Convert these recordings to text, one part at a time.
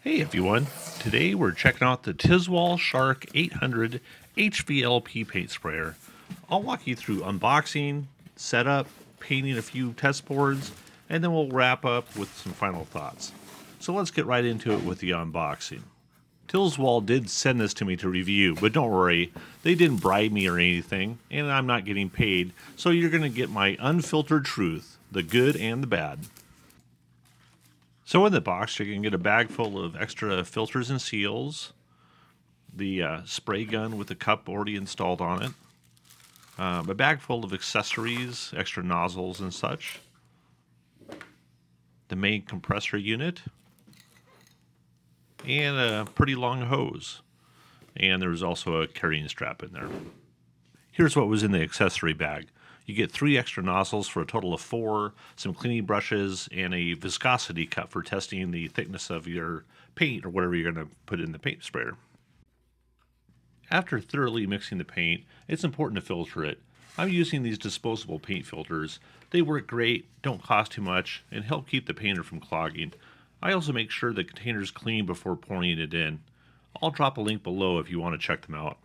Hey everyone, today we're checking out the Tilswall Shark 800 HVLP paint sprayer. I'll walk you through unboxing, setup, painting a few test boards, and then we'll wrap up with some final thoughts. So let's get right into it with the unboxing. Tilswall did send this to me to review, but don't worry, they didn't bribe me or anything, and I'm not getting paid, so you're going to get my unfiltered truth, the good and the bad. So in the box, you can get a bag full of extra filters and seals, the spray gun with the cup already installed on it, a bag full of accessories, extra nozzles and such, the main compressor unit, and a pretty long hose. And there's also a carrying strap in there. Here's what was in the accessory bag. You get 3 extra nozzles for a total of 4, some cleaning brushes, and a viscosity cup for testing the thickness of your paint or whatever you're going to put in the paint sprayer. After thoroughly mixing the paint, it's important to filter it. I'm using these disposable paint filters. They work great, don't cost too much, and help keep the painter from clogging. I also make sure the container is clean before pouring it in. I'll drop a link below if you want to check them out.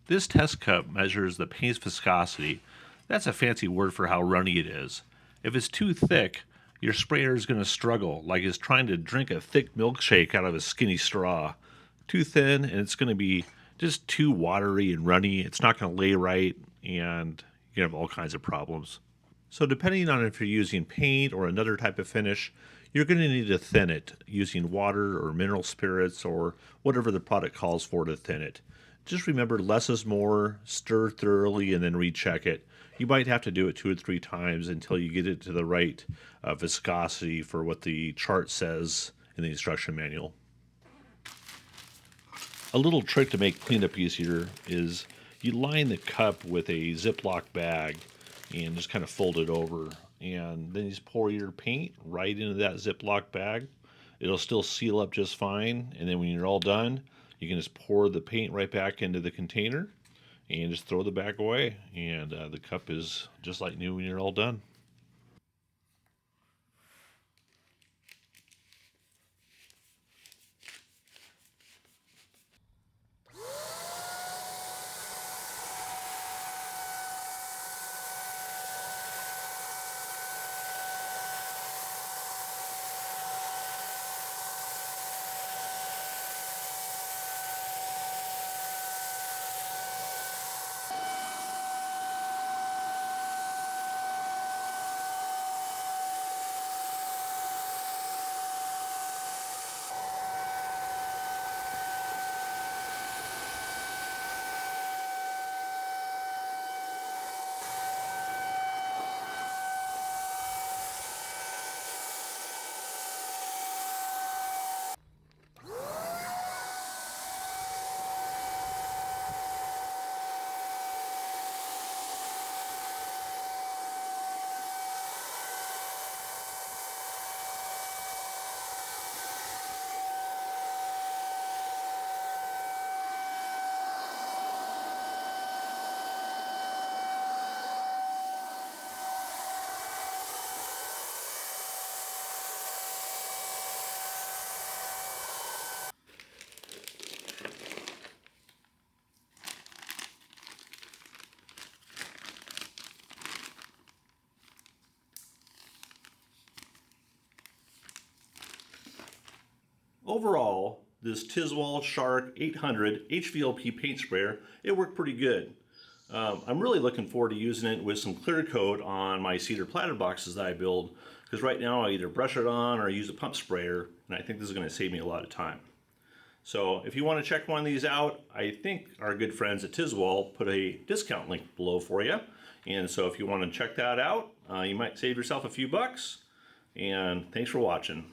This test cup measures the paint's viscosity. That's a fancy word for how runny it is. If it's too thick, your sprayer is going to struggle, like it's trying to drink a thick milkshake out of a skinny straw. Too thin, and it's going to be just too watery and runny. It's not going to lay right, and you have all kinds of problems. So depending on if you're using paint or another type of finish, you're going to need to thin it using water or mineral spirits or whatever the product calls for to thin it. Just remember, less is more, stir thoroughly, and then recheck it. You might have to do it 2 or 3 times until you get it to the right viscosity for what the chart says in the instruction manual. A little trick to make cleanup easier is you line the cup with a Ziploc bag and just kind of fold it over. And then you just pour your paint right into that Ziploc bag. It'll still seal up just fine. And then when you're all done, you can just pour the paint right back into the container and just throw the bag away. And the cup is just like new when you're all done. Overall, this Tilswall Shark 800 HVLP paint sprayer, it worked pretty good. I'm really looking forward to using it with some clear coat on my cedar platter boxes that I build, because right now I either brush it on or use a pump sprayer, and I think this is going to save me a lot of time. So if you want to check one of these out, I think our good friends at Tilswall put a discount link below for you. And so if you want to check that out, you might save yourself a few bucks. And thanks for watching.